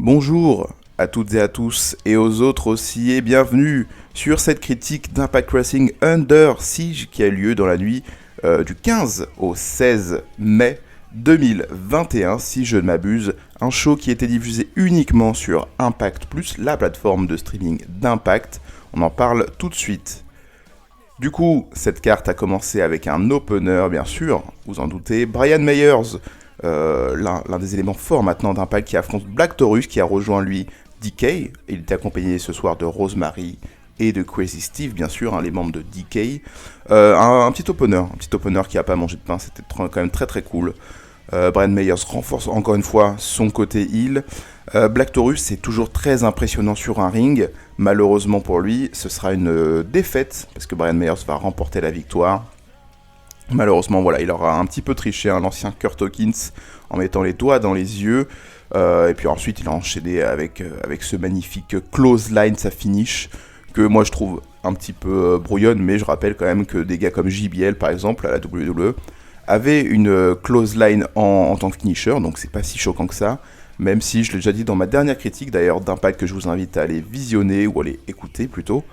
Bonjour à toutes et à tous et aux autres aussi et bienvenue sur cette critique d'Impact Wrestling Under Siege qui a eu lieu dans la nuit du 15 au 16 mai 2021 si je ne m'abuse, un show qui était diffusé uniquement sur Impact Plus, la plateforme de streaming d'Impact. On en parle tout de suite. Du coup, cette carte a commencé avec un opener, bien sûr, vous en doutez, Brian Myers, l'un des éléments forts maintenant d'Impact qui affronte Black Taurus qui a rejoint lui DK. Il était accompagné ce soir de Rosemary et de Crazy Steve, bien sûr, les membres de DK. Un petit opener qui a pas mangé de pain, c'était quand même très très cool. Brian Myers renforce encore une fois son côté heel. Black Taurus c'est toujours très impressionnant sur un ring. Malheureusement pour lui, ce sera une défaite parce que Brian Myers va remporter la victoire. Malheureusement, voilà, il aura un petit peu triché l'ancien Kurt Hawkins en mettant les doigts dans les yeux. Et puis ensuite, il a enchaîné avec ce magnifique close line, sa finish, que moi je trouve un petit peu brouillonne, mais je rappelle quand même que des gars comme JBL, par exemple, à la WWE, avaient une close line en tant que finisher, donc c'est pas si choquant que ça. Même si je l'ai déjà dit dans ma dernière critique d'ailleurs d'Impact que je vous invite à aller visionner ou à aller écouter plutôt,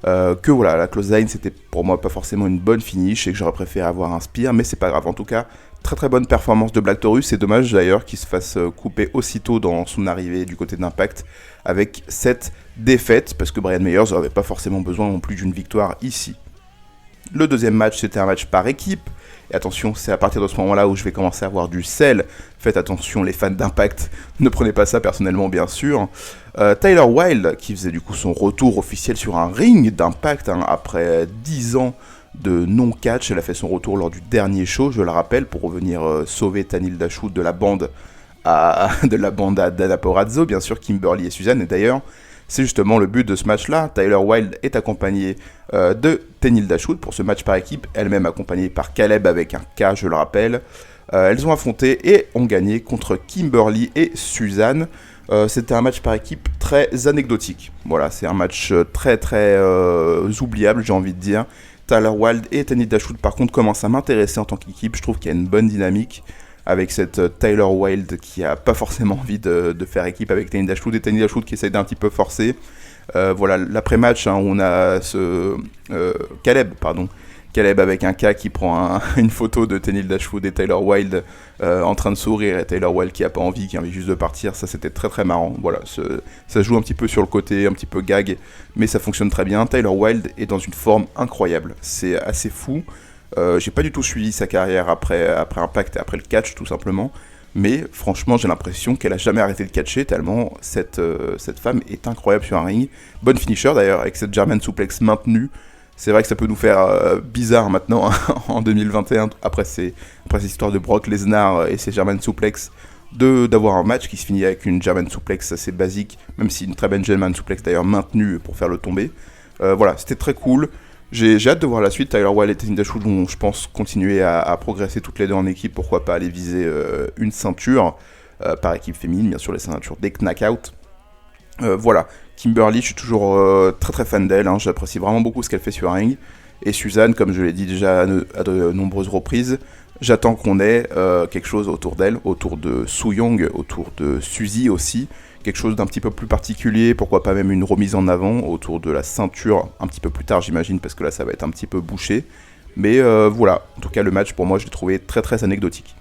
que voilà, la close line c'était pour moi pas forcément une bonne finish et que j'aurais préféré avoir un spear, mais c'est pas grave. En tout cas, très très bonne performance de Black Taurus. C'est dommage d'ailleurs qu'il se fasse couper aussitôt dans son arrivée du côté d'Impact avec cette défaite, parce que Brian Myers n'avait pas forcément besoin non plus d'une victoire ici. Le deuxième match c'était un match par équipe. Et attention, c'est à partir de ce moment-là où je vais commencer à avoir du sel. Faites attention, les fans d'Impact, ne prenez pas ça personnellement, bien sûr. Tyler Wilde, qui faisait du coup son retour officiel sur un ring d'Impact, après 10 ans de non-catch. Elle a fait son retour lors du dernier show, je le rappelle, pour revenir sauver Tanil Dashwood de la bande à Dana Porrazzo, bien sûr, Kimberly et Suzanne. Et d'ailleurs, c'est justement le but de ce match-là. Tyler Wilde est accompagné de Tenille Dashwood pour ce match par équipe, elle-même accompagnée par Caleb avec un K, je le rappelle. Elles ont affronté et ont gagné contre Kimberly et Suzanne. C'était un match par équipe très anecdotique. Voilà, c'est un match très très oubliable, j'ai envie de dire. Tyler Wilde et Tenille Dashwood, par contre, commencent à m'intéresser en tant qu'équipe. Je trouve qu'il y a une bonne dynamique avec cette Tyler Wilde qui a pas forcément envie de faire équipe avec Tenille Dashwood, et Tenille Dashwood qui essaye d'un petit peu forcer. Voilà, l'après-match, où on a Caleb avec un K qui prend une photo de Tenille Dashwood et Tyler Wilde en train de sourire, et Tyler Wilde qui a pas envie, qui a envie juste de partir. Ça, c'était très très marrant. Voilà, ça joue un petit peu sur le côté, un petit peu gag, mais ça fonctionne très bien. Tyler Wilde est dans une forme incroyable, c'est assez fou. J'ai pas du tout suivi sa carrière après Impact et après le catch, tout simplement. Mais franchement, j'ai l'impression qu'elle a jamais arrêté de catcher, tellement cette femme est incroyable sur un ring. Bonne finisher d'ailleurs, avec cette German suplex maintenue. C'est vrai que ça peut nous faire bizarre maintenant, en 2021, après ces histoires de Brock Lesnar et ces German suplex, d'avoir un match qui se finit avec une German suplex assez basique, même si une très bonne German suplex d'ailleurs maintenue pour faire le tomber. Voilà, c'était très cool. J'ai hâte de voir la suite. Tyler Wilde et Tenille Dashwood vont, je pense, continuer à progresser toutes les deux en équipe. Pourquoi pas aller viser une ceinture par équipe féminine, bien sûr, les ceintures des Knockout. Voilà, Kimberly, je suis toujours très très fan d'elle. J'apprécie vraiment beaucoup ce qu'elle fait sur un ring. Et Suzanne, comme je l'ai dit déjà à de nombreuses reprises, j'attends qu'on ait quelque chose autour d'elle, autour de Su Yung, autour de Suzy aussi. Quelque chose d'un petit peu plus particulier, pourquoi pas même une remise en avant autour de la ceinture, un petit peu plus tard j'imagine, parce que là ça va être un petit peu bouché. Mais voilà, en tout cas le match pour moi je l'ai trouvé très très anecdotique.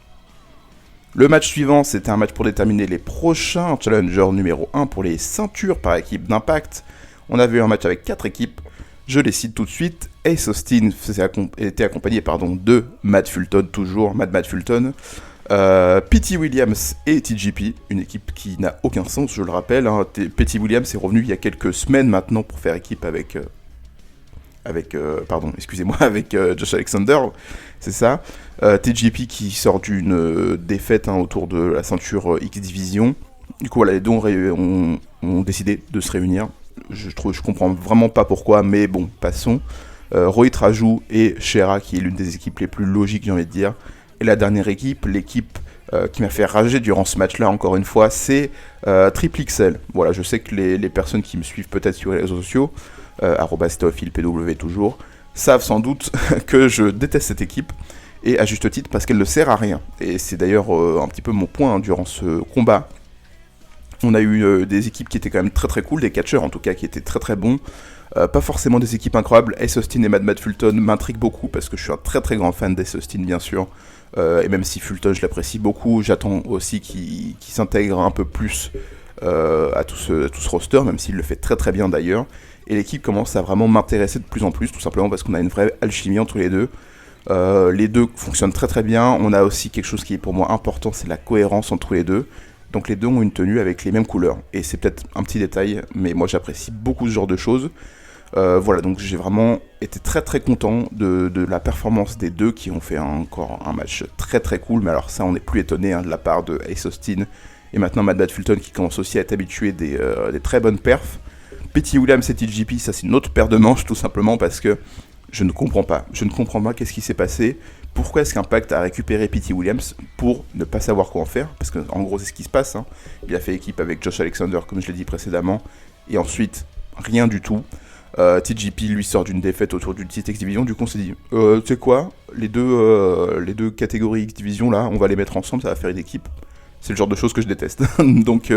Le match suivant, c'était un match pour déterminer les prochains challengers numéro 1 pour les ceintures par équipe d'Impact. On avait eu un match avec 4 équipes, je les cite tout de suite. Ace Austin était accompagné de Matt Fulton, toujours Matt Fulton. Petey Williams et TJP, une équipe qui n'a aucun sens, je le rappelle. Petey Williams est revenu il y a quelques semaines maintenant pour faire équipe avec Josh Alexander, c'est ça. TJP qui sort d'une défaite autour de la ceinture X Division. Du coup, voilà, les deux ont décidé de se réunir. Je comprends vraiment pas pourquoi, mais bon, passons. Rohit Raju et Shera, qui est l'une des équipes les plus logiques, j'ai envie de dire. Et la dernière équipe, l'équipe qui m'a fait rager durant ce match-là, encore une fois, c'est Triple XL. Voilà, je sais que les personnes qui me suivent peut-être sur les réseaux sociaux, @SteophilPW toujours, savent sans doute que je déteste cette équipe, et à juste titre, parce qu'elle ne sert à rien. Et c'est d'ailleurs un petit peu mon point durant ce combat On a eu des équipes qui étaient quand même très très cool, des catcheurs en tout cas qui étaient très très bons. Pas forcément des équipes incroyables. Ace Austin et Mad Fulton m'intriguent beaucoup parce que je suis un très très grand fan d'Ace Austin bien sûr. Et même si Fulton je l'apprécie beaucoup, j'attends aussi qu'il s'intègre un peu plus à tout ce roster, même s'il le fait très très bien d'ailleurs. Et l'équipe commence à vraiment m'intéresser de plus en plus, tout simplement parce qu'on a une vraie alchimie entre les deux. Les deux fonctionnent très très bien. On a aussi quelque chose qui est pour moi important, c'est la cohérence entre les deux. Donc les deux ont une tenue avec les mêmes couleurs. Et c'est peut-être un petit détail, mais moi j'apprécie beaucoup ce genre de choses. Voilà, donc j'ai vraiment été très très content de la performance des deux qui ont fait encore un match très très cool. Mais alors ça, on n'est plus étonné de la part de Ace Austin et maintenant Mad Fulton qui commence aussi à être habitué des très bonnes perfs. Petty Williams et TJP, ça c'est une autre paire de manches tout simplement parce que je ne comprends pas. Je ne comprends pas qu'est-ce qui s'est passé. Pourquoi est-ce qu'Impact a récupéré Petty Williams pour ne pas savoir quoi en faire? Parce qu'en gros c'est ce qui se passe. Hein. Il a fait équipe avec Josh Alexander comme je l'ai dit précédemment. Et ensuite, rien du tout. TJP lui sort d'une défaite autour du titre X Division. Du coup on s'est dit, tu sais quoi, les deux catégories X Division là, on va les mettre ensemble, ça va faire une équipe. C'est le genre de choses que je déteste. Donc,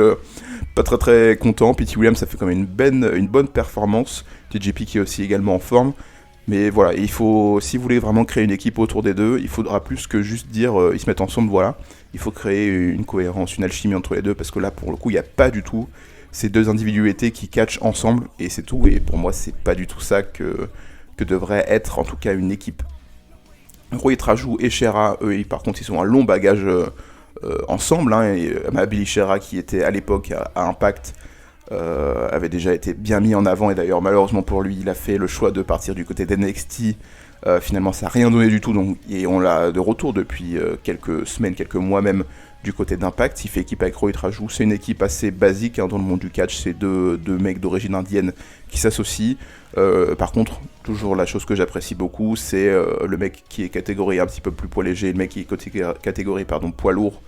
pas très très content. Petty Williams, ça fait quand même une bonne performance. TJP qui est aussi également en forme. Mais voilà, il faut, si vous voulez vraiment créer une équipe autour des deux, il faudra plus que juste dire ils se mettent ensemble, voilà. Il faut créer une cohérence, une alchimie entre les deux, parce que là, pour le coup, il n'y a pas du tout ces deux individualités qui catchent ensemble, et c'est tout. Et pour moi, c'est pas du tout ça que devrait être, en tout cas, une équipe. Rohit Raju et Shera, eux, par contre, ils ont un long bagage ensemble, hein, et Billy Shera, qui était à l'époque à Impact, avait déjà été bien mis en avant, et d'ailleurs malheureusement pour lui il a fait le choix de partir du côté d'NXT. Finalement ça n'a rien donné du tout, donc, et on l'a de retour depuis quelques semaines, quelques mois même du côté d'Impact. Il fait équipe avec Rohit Raju, c'est une équipe assez basique dans le monde du catch, c'est deux mecs d'origine indienne qui s'associent. Par contre, toujours la chose que j'apprécie beaucoup, c'est le mec qui est catégorie un petit peu plus poids léger, le mec qui est catégorie poids lourd,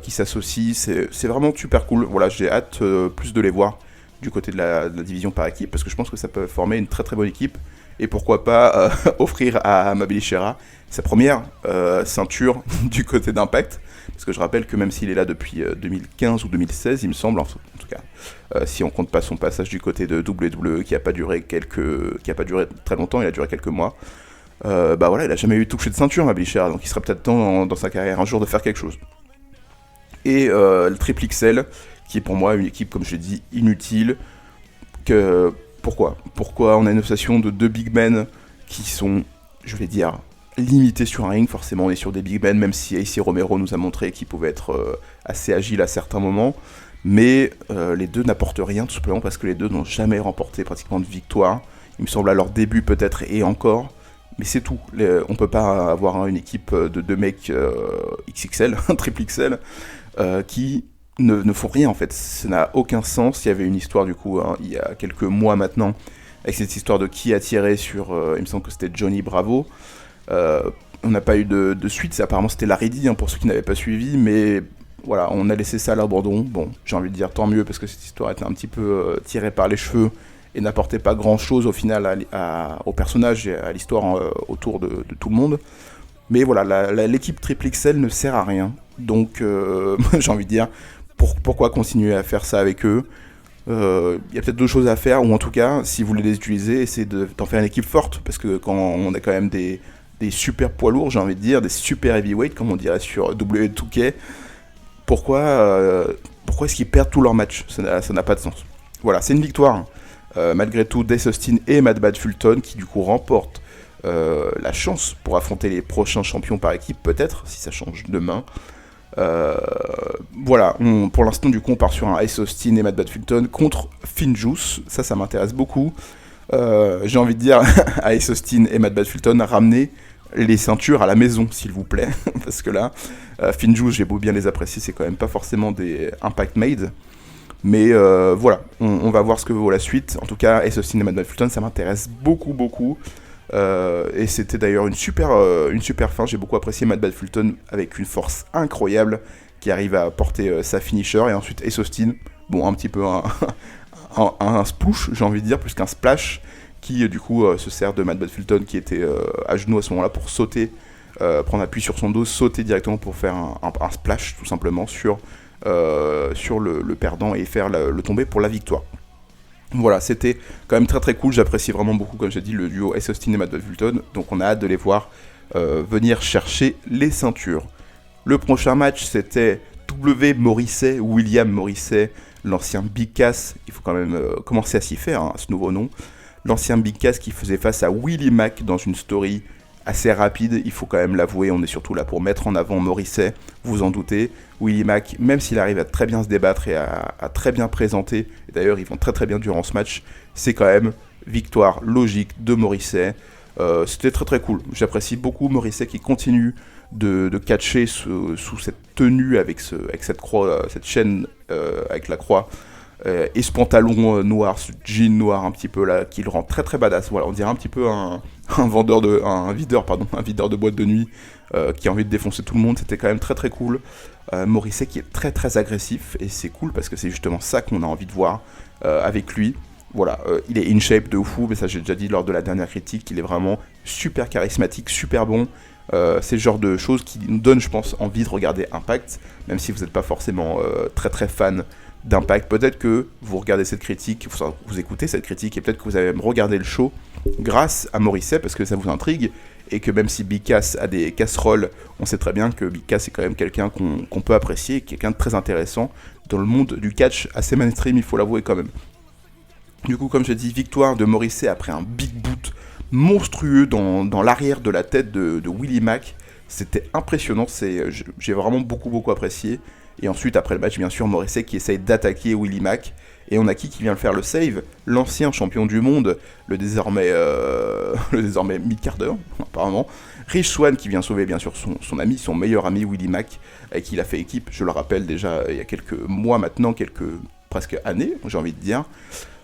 qui s'associent, c'est vraiment super cool. Voilà, j'ai hâte plus de les voir du côté de la division par équipe, parce que je pense que ça peut former une très très bonne équipe, et pourquoi pas offrir à Mabili Shera sa première ceinture du côté d'Impact, parce que je rappelle que même s'il est là depuis 2015 ou 2016, il me semble, en tout cas, si on compte pas son passage du côté de WWE qui a pas duré très longtemps, il a duré quelques mois, bah voilà, il a jamais eu touché de ceinture Mabili Shera, donc il serait peut-être temps dans sa carrière un jour de faire quelque chose. Et le Triple XL, qui est pour moi une équipe, comme je l'ai dit, inutile. Pourquoi on a une association de deux big men qui sont, je vais dire, limités sur un ring. Forcément, on est sur des big men, même si AC Romero nous a montré qu'il pouvait être assez agile à certains moments. Mais les deux n'apportent rien, tout simplement parce que les deux n'ont jamais remporté pratiquement de victoire. Il me semble à leur début peut-être, et encore. Mais c'est tout. On peut pas avoir une équipe de deux mecs XXL, triple XL, qui ne font rien en fait. Ça n'a aucun sens. Il y avait une histoire du coup, il y a quelques mois maintenant, avec cette histoire de qui a tiré sur, il me semble que c'était Johnny Bravo. On n'a pas eu de suite. Apparemment c'était Larry D, pour ceux qui n'avaient pas suivi, mais voilà, on a laissé ça à l'abandon. Bon, j'ai envie de dire tant mieux, parce que cette histoire était un petit peu tirée par les cheveux et n'apportait pas grand chose au final au personnage et à l'histoire autour de tout le monde. Mais voilà, l'équipe Triple XL ne sert à rien. Donc, j'ai envie de dire, pourquoi continuer à faire ça avec eux? Il y a peut-être d'autres choses à faire, ou en tout cas, si vous voulez les utiliser, essayez d'en faire une équipe forte. Parce que quand on a quand même des super poids lourds, j'ai envie de dire, des super heavyweight, comme on dirait sur W2K, pourquoi est-ce qu'ils perdent tous leurs matchs? Ça n'a pas de sens. Voilà, c'est une victoire. Malgré tout, Ace Austin et Mad Fulton qui du coup remportent la chance pour affronter les prochains champions par équipe, peut-être, si ça change demain. Voilà, pour l'instant du coup on part sur un Ace Austin et Mad Fulton contre Finjuice, ça m'intéresse beaucoup. J'ai envie de dire à Ace Austin et Mad Fulton, ramener les ceintures à la maison s'il vous plaît, parce que là, Finjuice, j'ai beau bien les apprécier, c'est quand même pas forcément des Impact Made. Mais voilà, on va voir ce que vaut la suite. En tout cas, Ace Austin et Mad Fulton, ça m'intéresse beaucoup. Et c'était d'ailleurs une super fin. J'ai beaucoup apprécié Mad Fulton avec une force incroyable qui arrive à porter sa finisher. Et ensuite Ace Austin, bon, un petit peu un sploosh, j'ai envie de dire, plus qu'un splash, qui du coup se sert de Mad Fulton qui était à genoux à ce moment-là pour sauter, prendre appui sur son dos, sauter directement pour faire un splash tout simplement sur sur le perdant et faire le tomber pour la victoire. Voilà, c'était quand même très très cool, j'apprécie vraiment beaucoup, comme j'ai dit, le duo Ace Austin et Matt Fulton, donc on a hâte de les voir venir chercher les ceintures. Le prochain match, c'était William Morrissey, l'ancien Big Cass, il faut quand même commencer à s'y faire, hein, ce nouveau nom, l'ancien Big Cass qui faisait face à Willie Mack dans une story assez rapide, il faut quand même l'avouer, on est surtout là pour mettre en avant Morrissey, vous en doutez. Willie Mack, même s'il arrive à très bien se débattre et à très bien présenter, et d'ailleurs ils vont très très bien durant ce match, c'est quand même victoire logique de Morrissey. C'était très très cool, j'apprécie beaucoup Morrissey qui continue de catcher sous cette tenue avec cette croix, cette chaîne avec la croix, et ce pantalon noir, ce jean noir un petit peu là, qui le rend très très badass. Voilà, on dirait un petit peu un videur de boîte de nuit qui a envie de défoncer tout le monde. C'était quand même très très cool. Morrissey qui est très très agressif, et c'est cool parce que c'est justement ça qu'on a envie de voir avec lui. Voilà, il est in shape de fou, mais ça j'ai déjà dit lors de la dernière critique, il est vraiment super charismatique, super bon. C'est le genre de choses qui nous donnent, je pense, envie de regarder Impact, même si vous n'êtes pas forcément très très fan d'Impact. Peut-être que vous regardez cette critique, vous écoutez cette critique, et peut-être que vous allez même regarder le show grâce à Morrissey, parce que ça vous intrigue, et que même si Big Cass a des casseroles, on sait très bien que Big Cass est quand même quelqu'un qu'on peut apprécier, quelqu'un de très intéressant dans le monde du catch, assez mainstream, il faut l'avouer quand même. Du coup, comme j'ai dit, victoire de Morrissey après un big boot monstrueux dans l'arrière de la tête de Willie Mack. C'était impressionnant, j'ai vraiment beaucoup apprécié. Et ensuite, après le match, bien sûr, Morrissey qui essaye d'attaquer Willie Mack. Et on a qui vient le faire le save? L'ancien champion du monde, le désormais Mick Carter, apparemment. Rich Swann qui vient sauver, bien sûr, son meilleur ami Willie Mack, avec qui il a fait équipe, je le rappelle déjà, il y a quelques mois maintenant, presque années, j'ai envie de dire.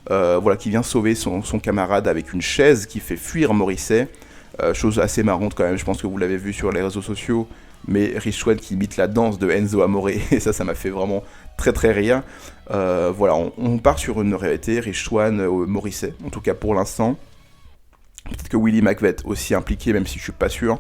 Voilà, qui vient sauver son camarade avec une chaise qui fait fuir Morrissey. Chose assez marrante quand même, je pense que vous l'avez vu sur les réseaux sociaux, mais Rich Swann qui imite la danse de Enzo Amore, et ça m'a fait vraiment très très rire. Voilà, on part sur une réalité, Rich Swann, Morrissey, en tout cas pour l'instant. Peut-être que Willie Mack va être aussi impliqué, même si je suis pas sûr.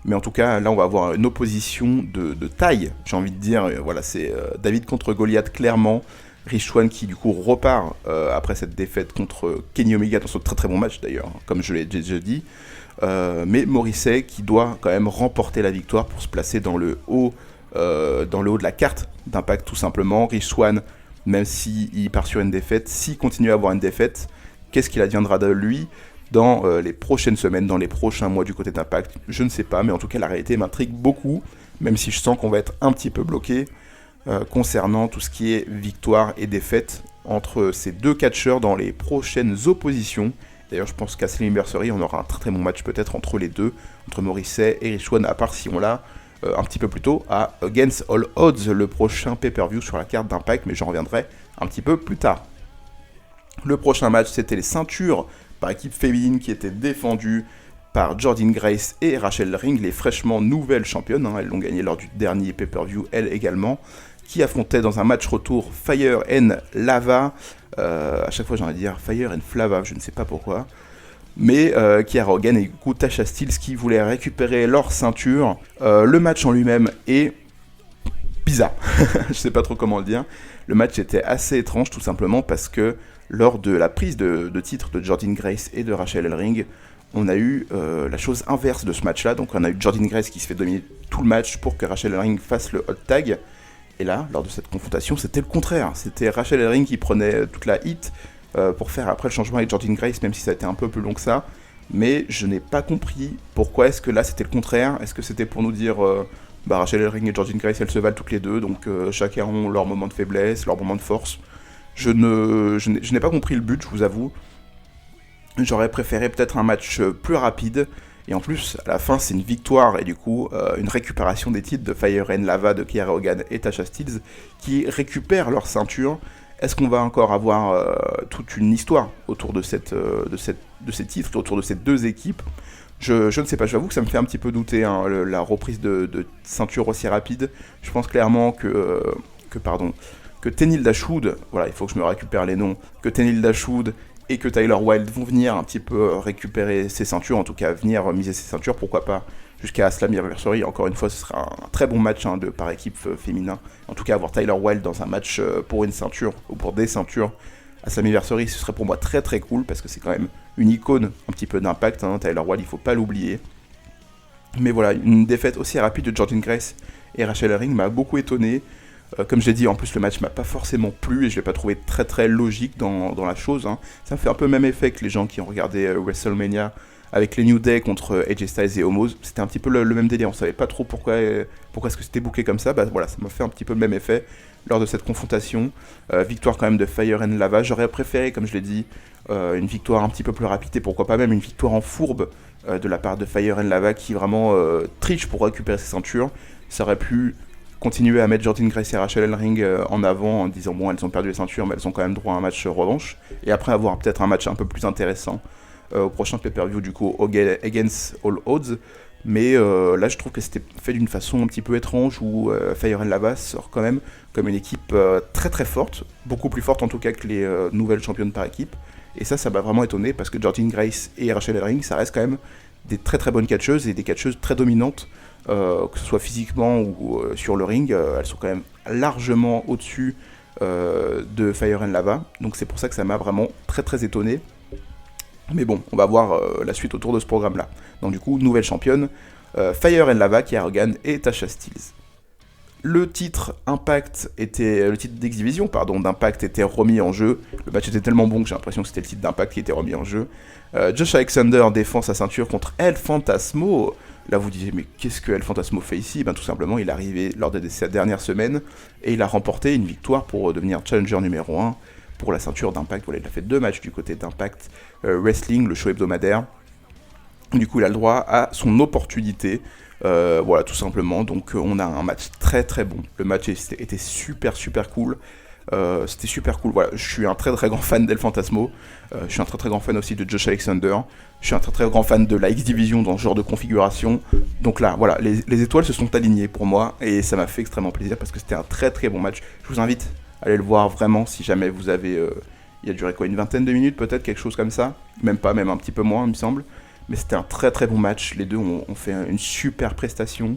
Mais en tout cas, là on va avoir une opposition de taille, j'ai envie de dire. Voilà, c'est David contre Goliath, clairement. Rich Swann qui du coup repart après cette défaite contre Kenny Omega dans ce très très bon match d'ailleurs, comme je l'ai déjà dit. Mais Morrissey qui doit quand même remporter la victoire pour se placer dans le haut de la carte d'Impact tout simplement. Rich Swann, même s'il part sur une défaite, s'il continue à avoir une défaite, qu'est-ce qu'il adviendra de lui dans les prochaines semaines, dans les prochains mois du côté d'Impact? Je ne sais pas, mais en tout cas la réalité m'intrigue beaucoup, même si je sens qu'on va être un petit peu bloqué concernant tout ce qui est victoire et défaite entre ces deux catcheurs dans les prochaines oppositions. D'ailleurs, je pense qu'à Slammiversary, on aura un très très bon match peut-être entre les deux, entre Morrissey et Rich Swann, à part si on l'a un petit peu plus tôt à Against All Odds, le prochain pay-per-view sur la carte d'Impact, mais j'en reviendrai un petit peu plus tard. Le prochain match, c'était les ceintures par équipe féminine qui étaient défendues par Jordynne Grace et Rachel Ring, les fraîchement nouvelles championnes, elles l'ont gagné lors du dernier pay-per-view, elles également, qui affrontaient dans un match retour Fire and Lava, à chaque fois j'ai envie de dire Fire and Flava, je ne sais pas pourquoi, mais Kiara Hogan et du coup Tasha Steelz qui voulaient récupérer leur ceinture. Le match en lui-même est bizarre, je sais pas trop comment le dire. Le match était assez étrange tout simplement parce que lors de la prise de titre de Jordynne Grace et de Rachel Ring, on a eu la chose inverse de ce match-là. Donc on a eu Jordynne Grace qui se fait dominer tout le match pour que Rachel Ring fasse le hot tag. Et là, lors de cette confrontation, c'était le contraire. C'était Rachel Ring qui prenait toute la hit pour faire après le changement avec Jordynne Grace, même si ça a été un peu plus long que ça. Mais je n'ai pas compris pourquoi est-ce que là c'était le contraire. Est-ce que c'était pour nous dire Rachel Ring et Jordynne Grace, elles se valent toutes les deux, donc chacun ont leur moment de faiblesse, leur moment de force. Je n'ai pas compris le but, je vous avoue. J'aurais préféré peut-être un match plus rapide. Et en plus, à la fin, c'est une victoire et du coup, une récupération des titres de Fire and Lava, de Kiara Hogan et Tasha Steelz, qui récupèrent leur ceinture. Est-ce qu'on va encore avoir toute une histoire autour de ces titres, autour de ces deux équipes? Je ne sais pas, j'avoue que ça me fait un petit peu douter, la reprise de ceinture aussi rapide. Je pense clairement que Tenille Dashwood, voilà, il faut que je me récupère les noms, que Tenille Dashwood et que Tyler Wilde vont venir un petit peu récupérer ses ceintures, en tout cas venir miser ses ceintures, pourquoi pas jusqu'à Slammiversary. Encore une fois, ce sera un très bon match par équipe féminin. En tout cas, avoir Tyler Wilde dans un match pour une ceinture ou pour des ceintures à Slammiversary, ce serait pour moi très très cool parce que c'est quand même une icône un petit peu d'Impact. Tyler Wilde, il faut pas l'oublier. Mais voilà, une défaite aussi rapide de Jordynne Grace et Rachel Herring m'a beaucoup étonné. Comme je l'ai dit, en plus le match m'a pas forcément plu et je l'ai pas trouvé très très logique dans la chose. Ça me fait un peu le même effet que les gens qui ont regardé WrestleMania avec les New Day contre AJ Styles et Omos. C'était un petit peu le même délire, on savait pas trop pourquoi est-ce que c'était booké comme ça. Voilà, ça m'a fait un petit peu le même effet lors de cette confrontation. Victoire quand même de Fire and Lava. J'aurais préféré, comme je l'ai dit, une victoire un petit peu plus rapide et pourquoi pas même une victoire en fourbe de la part de Fire and Lava qui vraiment triche pour récupérer ses ceintures. Ça aurait pu continuer à mettre Jordynne Grace et Rachel Herring en avant en disant bon, elles ont perdu les ceintures mais elles ont quand même droit à un match revanche et après avoir peut-être un match un peu plus intéressant au prochain pay-per-view du coup Against All Odds. Mais là je trouve que c'était fait d'une façon un petit peu étrange où Fire and Lava sort quand même comme une équipe très très forte, beaucoup plus forte en tout cas que les nouvelles championnes par équipe. Et ça m'a vraiment étonné parce que Jordynne Grace et Rachel Herring ça reste quand même des très très bonnes catcheuses et des catcheuses très dominantes. Que ce soit physiquement ou sur le ring, elles sont quand même largement au-dessus de Fire and Lava, donc c'est pour ça que ça m'a vraiment très très étonné. Mais bon, on va voir la suite autour de ce programme-là. Donc du coup, nouvelle championne, Fire and Lava, Kiera Hogan et Tasha Steelz. Le titre d'X-Division d'Impact était remis en jeu. Le match était tellement bon que j'ai l'impression que c'était le titre d'Impact qui était remis en jeu. Josh Alexander défend sa ceinture contre El Phantasmo. Là vous disiez mais qu'est-ce que El Phantasmo fait ici? Tout simplement il est arrivé lors de sa dernière semaine et il a remporté une victoire pour devenir challenger numéro 1 pour la ceinture d'Impact. Voilà, il a fait 2 matchs du côté d'Impact Wrestling, le show hebdomadaire. Du coup il a le droit à son opportunité. Voilà tout simplement, donc on a un match très très bon. Le match était super super cool. C'était super cool, voilà, je suis un très très grand fan d'El Phantasmo, je suis un très très grand fan aussi de Josh Alexander, je suis un très très grand fan de la X-Division dans ce genre de configuration, donc là, voilà, les étoiles se sont alignées pour moi, et ça m'a fait extrêmement plaisir parce que c'était un très très bon match. Je vous invite à aller le voir vraiment si jamais vous avez... il a duré quoi, une vingtaine de minutes peut-être, quelque chose comme ça, même pas, même un petit peu moins il me semble, mais c'était un très très bon match, les deux ont fait une super prestation.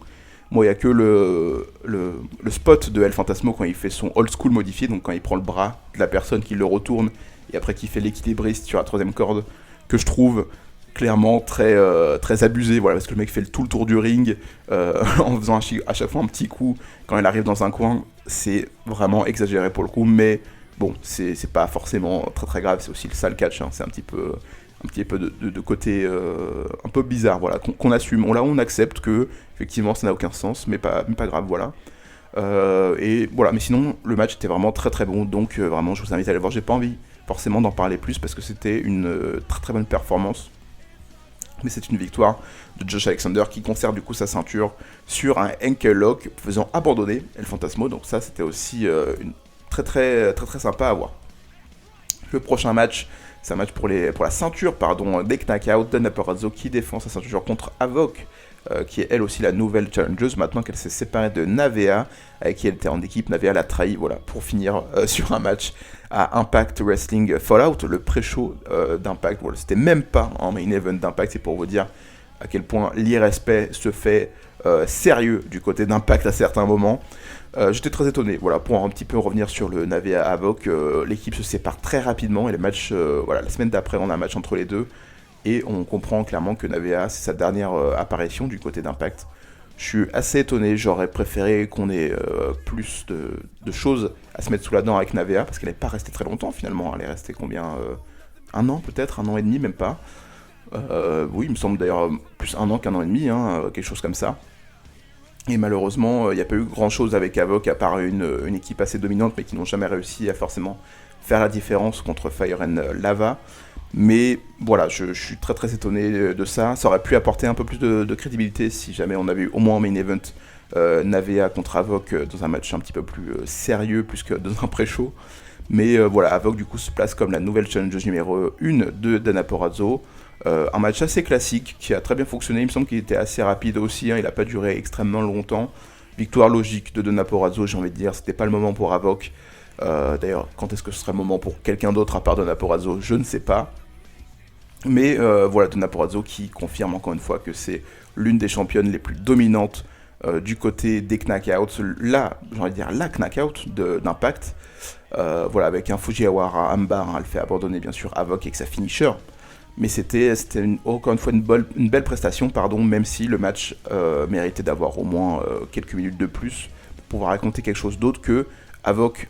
Moi, il n'y a que le spot de El Phantasmo quand il fait son old school modifié, donc quand il prend le bras de la personne qui le retourne et après qu'il fait l'équilibriste sur la troisième corde, que je trouve clairement très, très abusé, voilà, parce que le mec fait tout le tour du ring en faisant à chaque fois un petit coup quand il arrive dans un coin. C'est vraiment exagéré pour le coup, mais bon, c'est pas forcément très très grave, c'est aussi le sale catch, c'est un petit peu de côté un peu bizarre, voilà, qu'on assume. On accepte que effectivement ça n'a aucun sens, mais pas grave, voilà. Et voilà, mais sinon le match était vraiment très très bon, donc vraiment je vous invite à aller voir. J'ai pas envie forcément d'en parler plus parce que c'était une très très bonne performance, mais c'est une victoire de Josh Alexander qui conserve du coup sa ceinture sur un ankle lock, faisant abandonner El Phantasmo, donc ça c'était aussi une très très très très sympa à voir. Le prochain match, c'est un match pour la ceinture, des Knockout, Dana Perazzo qui défend sa ceinture contre Havok, qui est elle aussi la nouvelle challengeuse, maintenant qu'elle s'est séparée de Navea, avec qui elle était en équipe. Navea l'a trahi, voilà, pour finir sur un match à Impact Wrestling Fallout, le pré-show d'Impact. Voilà, c'était même pas en main event d'Impact, c'est pour vous dire à quel point l'irrespect se fait sérieux du côté d'Impact à certains moments. J'étais très étonné, voilà, pour un petit peu revenir sur le Navea Havok, l'équipe se sépare très rapidement et les matchs, voilà, la semaine d'après on a un match entre les deux et on comprend clairement que Navea c'est sa dernière apparition du côté d'Impact. Je suis assez étonné, j'aurais préféré qu'on ait plus de choses à se mettre sous la dent avec Navea parce qu'elle n'est pas restée très longtemps finalement, elle est restée combien, un an peut-être, un an et demi, même pas. Oui, il me semble d'ailleurs plus un an qu'un an et demi, quelque chose comme ça. Et malheureusement, il n'y a pas eu grand-chose avec Havok, à part une équipe assez dominante, mais qui n'ont jamais réussi à forcément faire la différence contre Fire and Lava. Mais voilà, je suis très très étonné de ça. Ça aurait pu apporter un peu plus de crédibilité si jamais on avait eu au moins en main event Navea contre Havok dans un match un petit peu plus sérieux, plus que dans un pré-show. Mais voilà, Havok du coup se place comme la nouvelle challengeuse numéro 1 de Dana Perazzo. Un match assez classique qui a très bien fonctionné, il me semble qu'il était assez rapide aussi, il n'a pas duré extrêmement longtemps. Victoire logique de Dana Perazzo, j'ai envie de dire, c'était pas le moment pour Havok. D'ailleurs, quand est-ce que ce serait le moment pour quelqu'un d'autre à part Dana Perazzo, je ne sais pas. Mais voilà, Deonna Purrazzo qui confirme encore une fois que c'est l'une des championnes les plus dominantes du côté des knockouts, j'ai envie de dire la knockout d'Impact. Voilà, avec un Fujiwara Armbar, elle fait abandonner bien sûr Havok avec sa finisher. Mais c'était encore une fois une belle prestation, même si le match méritait d'avoir au moins quelques minutes de plus pour pouvoir raconter quelque chose d'autre que Havok,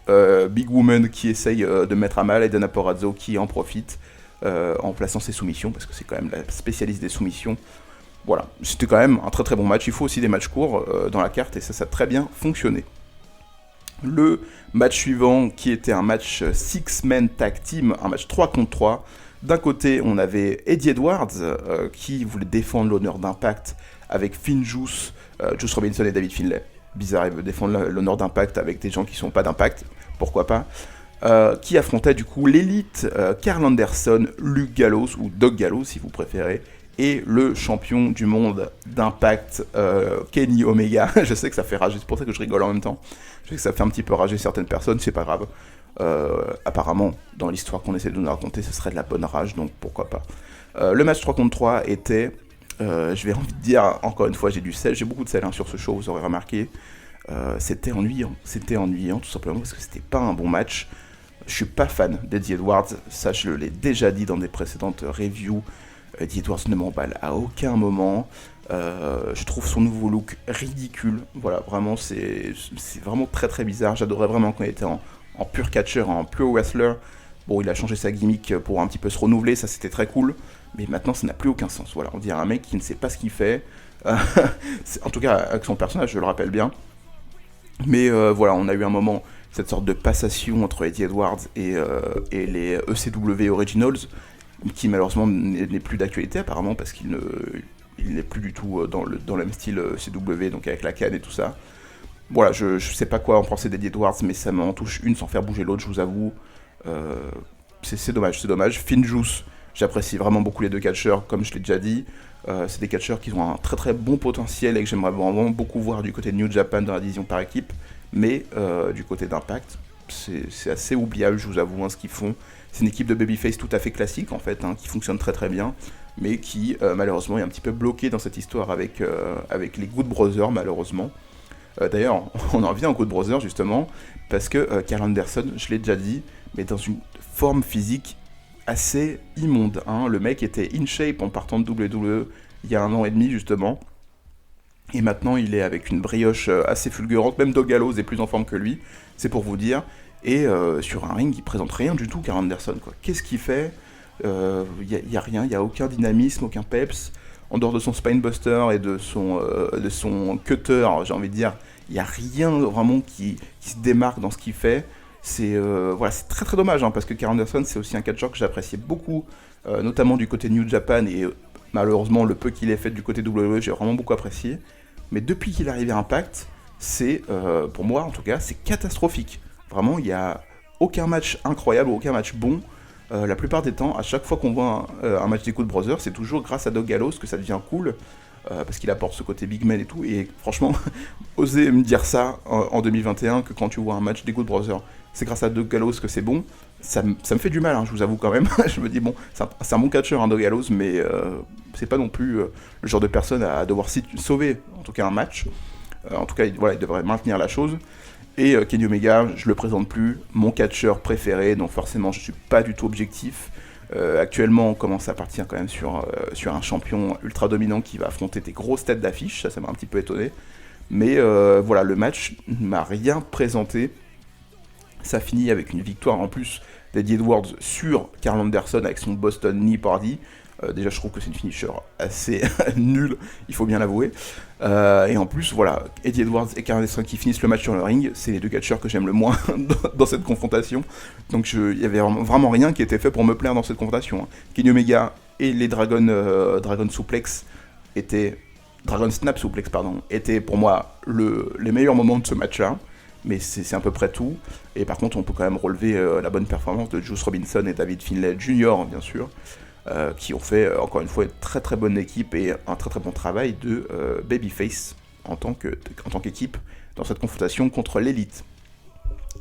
Big Woman qui essaye de mettre à mal et Deonna Purrazzo qui en profite en plaçant ses soumissions, parce que c'est quand même la spécialiste des soumissions. Voilà, c'était quand même un très très bon match. Il faut aussi des matchs courts dans la carte et ça a très bien fonctionné. Le match suivant qui était un match 6-man tag team, un match 3 contre 3. D'un côté, on avait Eddie Edwards qui voulait défendre l'honneur d'Impact avec Finn Juice, Juice Robinson et David Finlay. Bizarre, il veut défendre l'honneur d'Impact avec des gens qui sont pas d'Impact, pourquoi pas. Qui affrontait du coup l'élite Karl Anderson, Luke Gallows, ou Doc Gallows si vous préférez, et le champion du monde d'Impact, Kenny Omega. Je sais que ça fait rager, c'est pour ça que je rigole en même temps. Je sais que ça fait un petit peu rager certaines personnes, c'est pas grave. Apparemment, dans l'histoire qu'on essaie de nous raconter, ce serait de la bonne rage, donc pourquoi pas. Le match 3 contre 3 était, je vais envie de dire, encore une fois, j'ai du sel, j'ai beaucoup de sel sur ce show, vous aurez remarqué. C'était ennuyant tout simplement parce que c'était pas un bon match. Je suis pas fan d'Eddie Edwards, ça je l'ai déjà dit dans des précédentes reviews. Eddie Edwards ne m'emballe à aucun moment. Je trouve son nouveau look ridicule. Voilà, vraiment, c'est vraiment très très bizarre. J'adorais vraiment quand il était en pur catcher, en pur wrestler. Bon, il a changé sa gimmick pour un petit peu se renouveler, ça c'était très cool. Mais maintenant, ça n'a plus aucun sens. Voilà, on dirait un mec qui ne sait pas ce qu'il fait. En tout cas, avec son personnage, je le rappelle bien. Mais voilà, on a eu un moment, cette sorte de passation entre Eddie Edwards et les ECW Originals, qui malheureusement n'est plus d'actualité apparemment parce qu'il n'est plus du tout dans le même style CW, donc avec la canne et tout ça. Voilà, je sais pas quoi en penser d'Eddie Edwards, mais ça m'en touche une sans faire bouger l'autre, je vous avoue. C'est dommage. Finn Juice, j'apprécie vraiment beaucoup les deux catcheurs, comme je l'ai déjà dit. C'est des catcheurs qui ont un très très bon potentiel et que j'aimerais vraiment beaucoup voir du côté de New Japan dans la division par équipe. Mais du côté d'Impact, c'est assez oubliable, je vous avoue, ce qu'ils font. C'est une équipe de babyface tout à fait classique en fait, qui fonctionne très très bien, mais qui malheureusement est un petit peu bloquée dans cette histoire avec les Good Brothers malheureusement. D'ailleurs, on en revient aux Good Brothers justement, parce que Karl Anderson, je l'ai déjà dit, mais dans une forme physique assez immonde. Le mec était in shape en partant de WWE il y a 1 an et demi justement, et maintenant il est avec une brioche assez fulgurante, même Doc Gallows est plus en forme que lui, c'est pour vous dire. Et sur un ring, il présente rien du tout, Karl Anderson, quoi. Qu'est-ce qu'il fait ? Y a rien, il n'y a aucun dynamisme, aucun peps. En dehors de son spinebuster et de son cutter, j'ai envie de dire, il n'y a rien vraiment qui se démarque dans ce qu'il fait. C'est très très dommage, parce que Karl Anderson, c'est aussi un catcheur que j'appréciais beaucoup, notamment du côté New Japan, et malheureusement, le peu qu'il ait fait du côté WWE, j'ai vraiment beaucoup apprécié. Mais depuis qu'il est arrivé à Impact, c'est, pour moi en tout cas, c'est catastrophique. Vraiment, il n'y a aucun match incroyable, aucun match bon. La plupart des temps, à chaque fois qu'on voit un match des Good Brothers, c'est toujours grâce à Doc Gallows que ça devient cool, parce qu'il apporte ce côté big man et tout. Et franchement, oser me dire ça en 2021, que quand tu vois un match des Good Brothers, c'est grâce à Doc Gallows que c'est bon, ça me fait du mal, je vous avoue quand même. Je me dis, bon, c'est un bon catcheur, Doc Gallows, mais c'est pas non plus le genre de personne à devoir sauver, en tout cas, un match. En tout cas, voilà, il devrait maintenir la chose. Et Kenny Omega, je le présente plus, mon catcheur préféré, donc forcément je suis pas du tout objectif. Actuellement, on commence à partir quand même sur un champion ultra dominant qui va affronter des grosses têtes d'affiche, ça m'a un petit peu étonné. Mais voilà, le match ne m'a rien présenté. Ça finit avec une victoire en plus d'Eddie Edwards sur Karl Anderson avec son Boston Knee Party. Déjà, je trouve que c'est une finisher assez nulle, il faut bien l'avouer. Et en plus, voilà, Eddie Edwards et Karl Anderson qui finissent le match sur le ring, c'est les deux catcheurs que j'aime le moins dans cette confrontation. Donc, il y avait vraiment rien qui était fait pour me plaire dans cette confrontation. Kenny Omega et les Dragon Snap Suplex, étaient pour moi les meilleurs moments de ce match-là. Mais c'est à peu près tout. Et par contre, on peut quand même relever la bonne performance de Juice Robinson et David Finlay Jr., bien sûr. Qui ont fait encore une fois une très très bonne équipe et un très très bon travail de babyface en tant qu'équipe dans cette confrontation contre l'élite.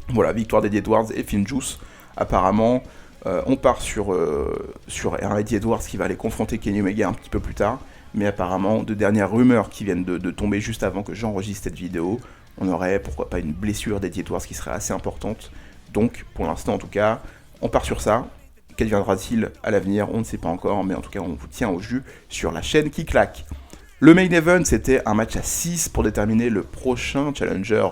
Voilà, victoire d'Eddie Edwards et Finn Juice. Apparemment, On part sur un Eddie Edwards qui va aller confronter Kenny Omega un petit peu plus tard, mais apparemment, de dernières rumeurs qui viennent de tomber juste avant que j'enregistre cette vidéo, on aurait pourquoi pas une blessure d'Eddie Edwards qui serait assez importante. Donc, pour l'instant en tout cas, on part sur ça. Qu'adviendra-t-il à l'avenir? On ne sait pas encore, mais en tout cas, on vous tient au jus sur la chaîne qui claque. Le main event, c'était un match à 6 pour déterminer le prochain challenger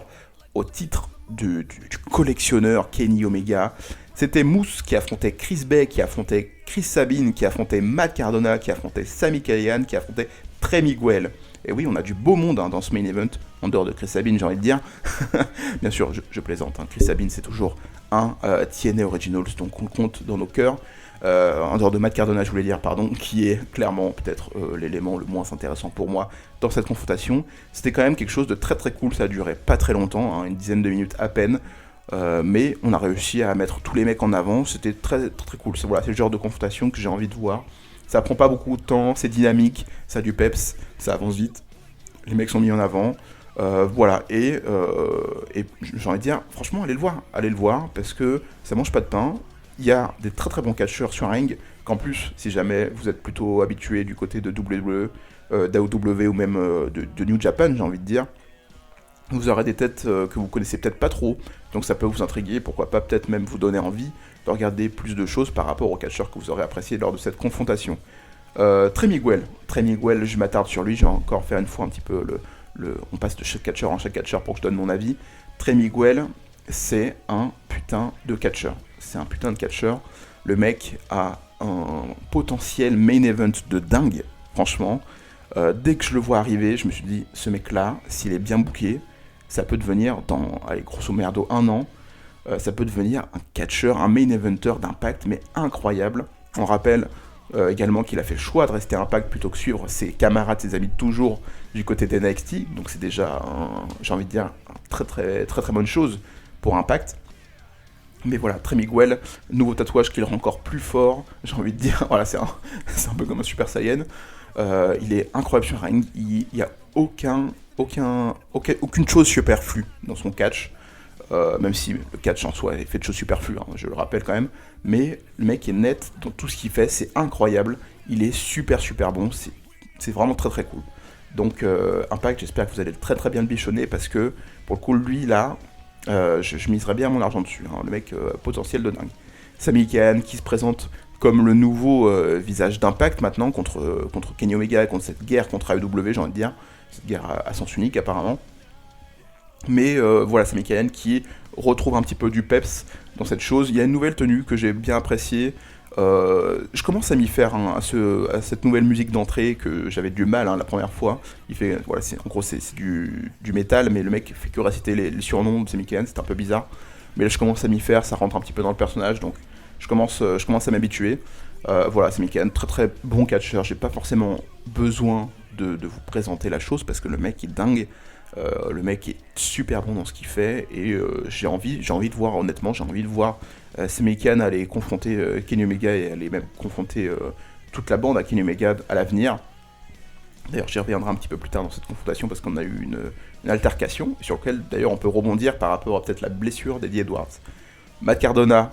au titre du collectionneur Kenny Omega. C'était Moose qui affrontait Chris Bay, qui affrontait Chris Sabin, qui affrontait Matt Cardona, qui affrontait Sami Callihan, qui affrontait Trey Miguel. Et oui, on a du beau monde dans ce main event, en dehors de Chris Sabin, j'ai envie de dire. Bien sûr, je plaisante, Chris Sabin, c'est toujours un TNA Originals, donc on le compte dans nos cœurs. En dehors de Matt Cardona, je voulais dire, qui est clairement peut-être l'élément le moins intéressant pour moi dans cette confrontation. C'était quand même quelque chose de très très cool, ça a duré pas très longtemps, une dizaine de minutes à peine. Mais on a réussi à mettre tous les mecs en avant, c'était très, très, très cool. C'est le genre de confrontation que j'ai envie de voir. Ça prend pas beaucoup de temps, c'est dynamique, ça a du peps, ça avance vite. Les mecs sont mis en avant. Et j'ai envie de dire, franchement, allez le voir, parce que ça mange pas de pain. Il y a des très très bons catcheurs sur un ring, qu'en plus, si jamais vous êtes plutôt habitué du côté de WWE, d'AEW ou même de New Japan, j'ai envie de dire, vous aurez des têtes que vous connaissez peut-être pas trop, donc ça peut vous intriguer, pourquoi pas peut-être même vous donner envie de regarder plus de choses par rapport aux catcheurs que vous aurez appréciés lors de cette confrontation. Trey Miguel, je m'attarde sur lui, je vais encore faire une fois un petit peu on passe de chaque catcheur en chaque catcheur pour que je donne mon avis. Trey Miguel, c'est un putain de catcheur. Le mec a un potentiel main event de dingue, franchement. Dès que je le vois arriver, je me suis dit, ce mec-là, s'il est bien booké, ça peut devenir, grosso merdo 1 an, ça peut devenir un catcheur, un main eventer d'Impact, mais incroyable. On rappelle également qu'il a fait le choix de rester à Impact plutôt que suivre ses camarades, ses amis de toujours du côté d'NXT, donc c'est déjà, j'ai envie de dire, une très très très très bonne chose pour Impact. Mais voilà, Trey Miguel, nouveau tatouage qui le rend encore plus fort, j'ai envie de dire, voilà, c'est un peu comme un Super Saiyan. Il est incroyable sur un ring, il n'y a aucune chose superflue dans son catch, même si le catch en soi est fait de choses superflues, je le rappelle quand même, mais le mec est net dans tout ce qu'il fait, c'est incroyable, il est super super bon, c'est vraiment très très cool. Donc Impact, j'espère que vous allez très très bien le bichonner, parce que pour le coup, lui là, je miserais bien mon argent dessus, le mec potentiel de dingue. Sami Callihan qui se présente comme le nouveau visage d'Impact maintenant contre Kenny Omega et contre cette guerre contre AEW, j'ai envie de dire, cette guerre à sens unique apparemment. Mais voilà, Sami Callihan qui retrouve un petit peu du peps dans cette chose. Il y a une nouvelle tenue que j'ai bien appréciée. Je commence à m'y faire à cette nouvelle musique d'entrée que j'avais du mal la première fois. Il fait, voilà, c'est du métal, mais le mec fait que réciter les surnoms de Sami Callihan, c'est un peu bizarre. Mais là, je commence à m'y faire, ça rentre un petit peu dans le personnage, donc je commence à m'habituer. Voilà, Sami Callihan, très très bon catcheur. J'ai pas forcément besoin de vous présenter la chose parce que le mec est dingue. Le mec est super bon dans ce qu'il fait et j'ai envie de voir, honnêtement, Sami Callihan aller confronter Kenny Omega et aller même confronter toute la bande à Kenny Omega à l'avenir. D'ailleurs, j'y reviendrai un petit peu plus tard dans cette confrontation parce qu'on a eu une altercation sur laquelle d'ailleurs on peut rebondir par rapport à peut-être la blessure d'Eddie Edwards. Matt Cardona,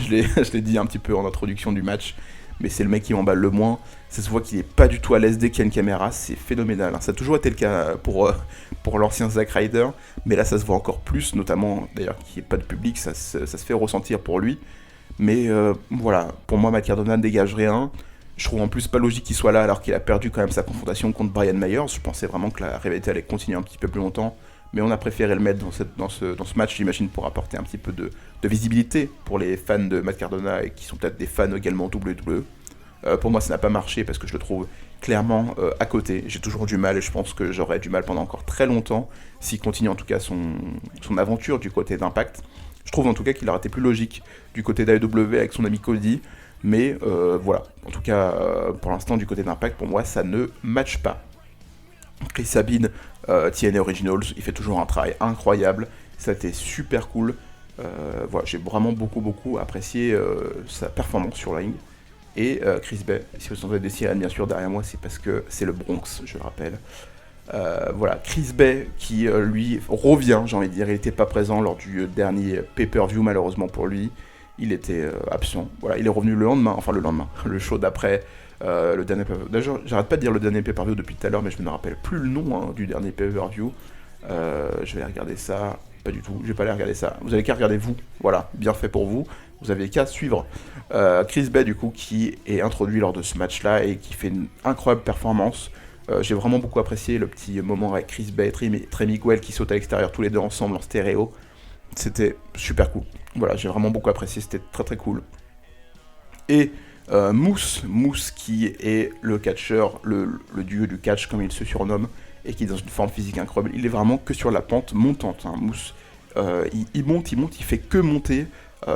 je l'ai dit un petit peu en introduction du match, mais c'est le mec qui m'emballe le moins. Ça se voit qu'il est pas du tout à l'aise dès qu'il y a une caméra, c'est phénoménal. Ça a toujours été le cas pour l'ancien Zack Ryder, mais là ça se voit encore plus, notamment d'ailleurs qu'il n'y ait pas de public, ça se fait ressentir pour lui. Mais voilà, pour moi Matt Cardona ne dégage rien. Je trouve en plus pas logique qu'il soit là alors qu'il a perdu quand même sa confrontation contre Brian Myers. Je pensais vraiment que la rivalité allait continuer un petit peu plus longtemps, mais on a préféré le mettre dans ce match, j'imagine, pour apporter un petit peu de visibilité pour les fans de Matt Cardona et qui sont peut-être des fans également WWE. Pour moi, ça n'a pas marché parce que je le trouve clairement à côté. J'ai toujours du mal et je pense que j'aurai du mal pendant encore très longtemps s'il continue en tout cas son aventure du côté d'Impact. Je trouve en tout cas qu'il aurait été plus logique du côté d'AEW avec son ami Cody. Mais voilà, en tout cas, pour l'instant, du côté d'Impact, pour moi, ça ne matche pas. Chris Sabin, TNA Originals, il fait toujours un travail incroyable. Ça a été super cool. Voilà, j'ai vraiment beaucoup apprécié sa performance sur la ring. Et Chris Bay, si vous entendez des sirènes, bien sûr, derrière moi, c'est parce que c'est le Bronx, je le rappelle. Voilà, Chris Bay qui, lui, revient, j'ai envie de dire. Il n'était pas présent lors du dernier pay-per-view, malheureusement pour lui. il était absent. Voilà, il est revenu le lendemain, le show d'après le dernier pay-per-view. D'ailleurs, j'arrête pas de dire le dernier pay-per-view depuis tout à l'heure, mais je ne me rappelle plus le nom du dernier pay-per-view. Je vais regarder ça. Pas du tout, je vais pas aller regarder ça. Vous avez qu'à regarder vous, voilà, bien fait pour vous. Vous avez qu'à suivre Chris Bay du coup qui est introduit lors de ce match-là et qui fait une incroyable performance. J'ai vraiment beaucoup apprécié le petit moment avec Chris Bay et Trey Miguel qui sautent à l'extérieur tous les deux ensemble en stéréo. C'était super cool. Voilà, j'ai vraiment beaucoup apprécié, c'était très très cool. Et Moose qui est le catcheur, le dieu du catch comme il se surnomme, et qui est dans une forme physique incroyable. Il est vraiment que sur la pente montante. Moose, il monte, il fait que monter.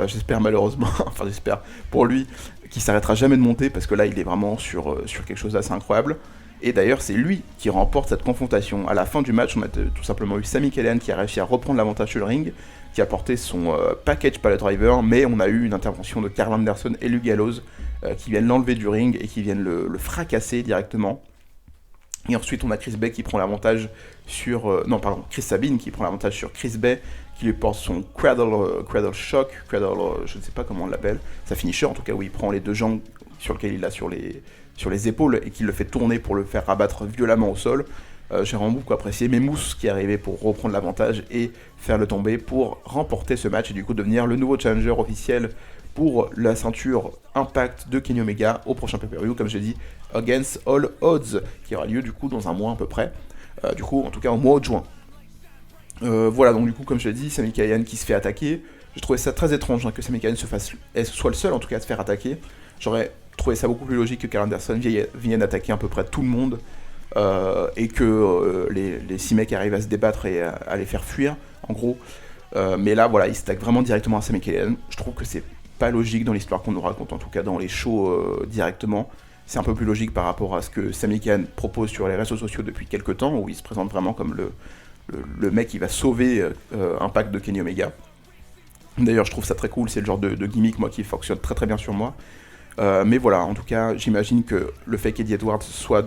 J'espère malheureusement, j'espère pour lui, qu'il s'arrêtera jamais de monter, parce que là il est vraiment sur quelque chose d'assez incroyable. Et d'ailleurs c'est lui qui remporte cette confrontation. À la fin du match, on a tout simplement eu Sami Callihan qui a réussi à reprendre l'avantage sur le ring, qui a porté son package pallet driver, mais on a eu une intervention de Karl Anderson et Luke Gallows qui viennent l'enlever du ring et qui viennent le fracasser directement. Et ensuite, on a Chris Bay qui prend l'avantage sur... Chris Sabin qui prend l'avantage sur Chris Bay, qui lui porte son cradle shock, je ne sais pas comment on l'appelle, sa finisher en tout cas, où il prend les deux jambes sur lesquelles il a sur les épaules et qui le fait tourner pour le faire rabattre violemment au sol. J'ai vraiment beaucoup apprécié, mais Moose qui est arrivé pour reprendre l'avantage et faire le tomber pour remporter ce match et du coup devenir le nouveau challenger officiel pour la ceinture Impact de Kenny Omega au prochain pay-per-view, comme j'ai dit, Against All Odds, qui aura lieu du coup dans un mois à peu près, en tout cas au mois de juin. Voilà, donc du coup, comme je l'ai dit, Sami Callihan qui se fait attaquer. J'ai trouvé ça très étrange que Sami Callihan soit le seul en tout cas à se faire attaquer. J'aurais trouvé ça beaucoup plus logique que Karl Anderson vienne attaquer à peu près tout le monde et que les 6 mecs arrivent à se débattre et à les faire fuir, en gros. Mais là, voilà, ils s'attaquent vraiment directement à Sami Callihan. Je trouve que c'est pas logique dans l'histoire qu'on nous raconte, en tout cas dans les shows directement. C'est un peu plus logique par rapport à ce que Sami Callihan propose sur les réseaux sociaux depuis quelques temps, où il se présente vraiment comme le mec qui va sauver Impact de Kenny Omega. D'ailleurs, je trouve ça très cool, c'est le genre de gimmick moi qui fonctionne très très bien sur moi. Mais voilà, en tout cas, j'imagine que le fait qu'Eddie Edwards soit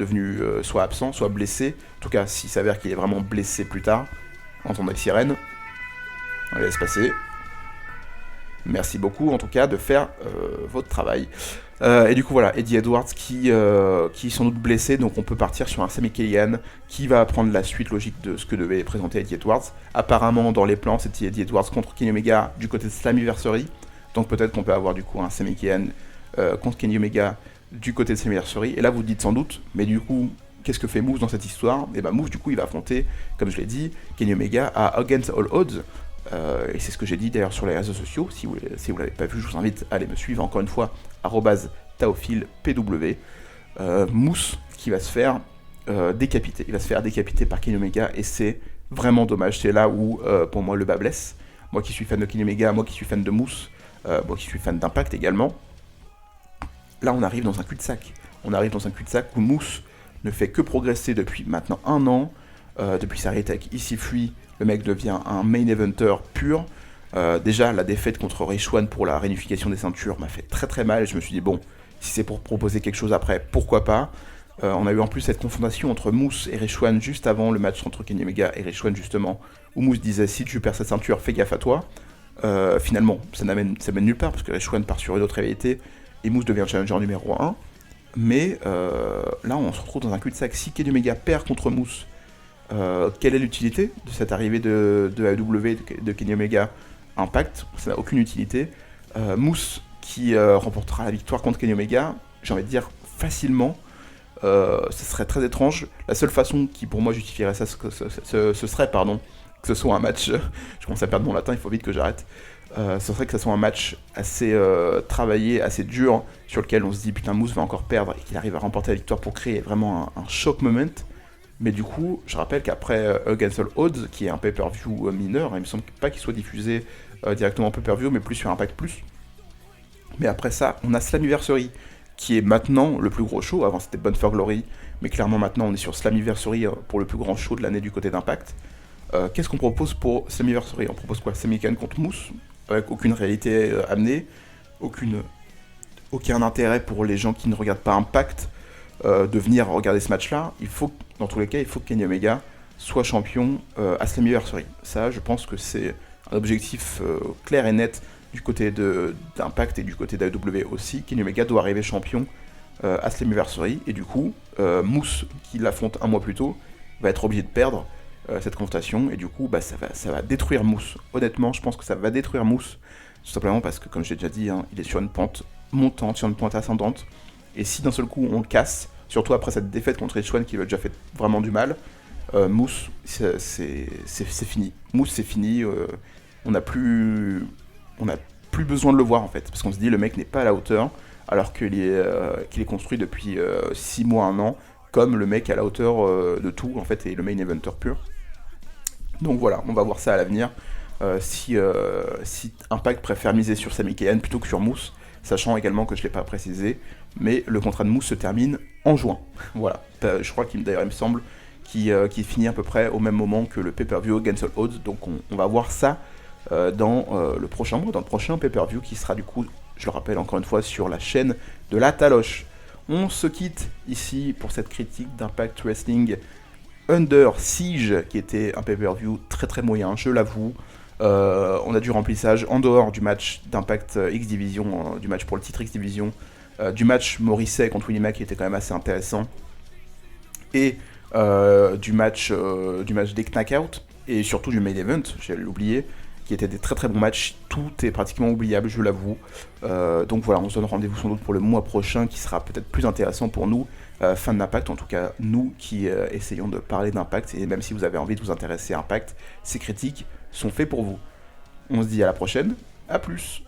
absent, soit blessé, en tout cas, s'il s'avère qu'il est vraiment blessé plus tard, entendez les sirènes, on les laisse passer. Merci beaucoup en tout cas de faire votre travail. Et du coup voilà, Eddie Edwards qui est sans doute blessé, donc on peut partir sur un Sami Callihan qui va prendre la suite logique de ce que devait présenter Eddie Edwards. Apparemment dans les plans c'était Eddie Edwards contre Kenny Omega du côté de Slammiversary, donc peut-être qu'on peut avoir du coup un Sami Callihan contre Kenny Omega du côté de Slammiversary. Et là vous dites sans doute, mais du coup qu'est-ce que fait Moose dans cette histoire? Et ben Moose du coup il va affronter, comme je l'ai dit, Kenny Omega à Against All Odds. Et c'est ce que j'ai dit d'ailleurs sur les réseaux sociaux. Si vous ne l'avez pas vu, je vous invite à aller me suivre encore une fois, @taophilpw. Moose qui va se faire décapiter. Il va se faire décapiter par Kenny Omega et c'est vraiment dommage. C'est là où pour moi le bas blesse. Moi qui suis fan de Kenny Omega, moi qui suis fan de Moose, moi qui suis fan d'Impact également. Là on arrive dans un cul-de-sac. On arrive dans un cul-de-sac où Moose ne fait que progresser depuis maintenant 1 an. Depuis sa réattaque avec EC3, le mec devient un main eventer pur. Déjà, la défaite contre Reichwan pour la réunification des ceintures m'a fait très très mal. Et je me suis dit, bon, si c'est pour proposer quelque chose après, pourquoi pas. On a eu en plus cette confrontation entre Moose et Reichwan juste avant le match entre Kenny Omega et Reichwan, justement, où Moose disait, si tu perds cette ceinture, fais gaffe à toi. Finalement, ça mène nulle part, parce que Reichwan part sur une autre réalité, et Moose devient challenger numéro 1. Mais là, on se retrouve dans un cul-de-sac. Si Kenny Omega perd contre Moose, quelle est l'utilité de cette arrivée de AEW, de Kenny Omega Impact? Ça n'a aucune utilité. Moose qui remportera la victoire contre Kenny Omega, j'ai envie de dire facilement. Ce serait très étrange. La seule façon qui pour moi justifierait ça, ce serait que ce soit un match, je commence à perdre mon latin, il faut vite que j'arrête. Ce serait que ce soit un match assez travaillé, assez dur, sur lequel on se dit putain Moose va encore perdre et qu'il arrive à remporter la victoire pour créer vraiment un shock moment. Mais du coup, je rappelle qu'après Against All Odds, qui est un pay-per-view mineur, il me semble pas qu'il soit diffusé directement en pay-per-view, mais plus sur Impact Plus. Mais après ça, on a Slammiversary, qui est maintenant le plus gros show. Avant c'était Bound for Glory, mais clairement maintenant on est sur Slammiversary pour le plus grand show de l'année du côté d'Impact. Qu'est-ce qu'on propose pour Slammiversary? On propose quoi? Sami Callihan contre Moose, avec aucune réalité amenée, aucun intérêt pour les gens qui ne regardent pas Impact de venir regarder ce match-là. Dans tous les cas, il faut que Kenny Omega soit champion à Slammiversary. Ça, je pense que c'est un objectif clair et net du côté d'Impact et du côté d'AEW aussi, Kenny Omega doit arriver champion à Slammiversary, et du coup, Moose, qui l'affronte un mois plus tôt, va être obligé de perdre cette confrontation, et du coup, bah, ça va détruire Moose. Honnêtement, je pense que ça va détruire Moose, tout simplement parce que, comme j'ai déjà dit, hein, il est sur une pente montante, sur une pente ascendante, et si d'un seul coup on le casse, surtout après cette défaite contre Rich Swann qui lui a déjà fait vraiment du mal, Moose, c'est fini. Moose, c'est fini, on n'a plus, on n'a plus besoin de le voir en fait, parce qu'on se dit le mec n'est pas à la hauteur, alors qu'il est construit depuis 6 mois, 1 an, comme le mec à la hauteur de tout en fait, et le main eventer pur. Donc voilà, on va voir ça à l'avenir. Si Impact préfère miser sur Sami Callihan plutôt que sur Moose, sachant également que je ne l'ai pas précisé, mais le contrat de Moose se termine en juin. Voilà, je crois d'ailleurs il me semble qu'il finit à peu près au même moment que le pay-per-view Against All Odds, donc on va voir ça dans le prochain mois, dans le prochain pay-per-view qui sera du coup, je le rappelle encore une fois, sur la chaîne de la Taloche. On se quitte ici pour cette critique d'Impact Wrestling Under Siege, qui était un pay-per-view très très moyen, je l'avoue. On a du remplissage en dehors du match d'Impact X Division, du match pour le titre X Division, du match Morrissey contre Willie Mack qui était quand même assez intéressant, et du match des Knockout, et surtout du main event, j'allais l'oublier, qui étaient des très très bons matchs. Tout est pratiquement oubliable, je l'avoue. Donc voilà, on se donne rendez-vous sans doute pour le mois prochain, qui sera peut-être plus intéressant pour nous, fans d'Impact, en tout cas nous qui essayons de parler d'Impact, et même si vous avez envie de vous intéresser à Impact, ces critiques sont faits pour vous. On se dit à la prochaine, à plus.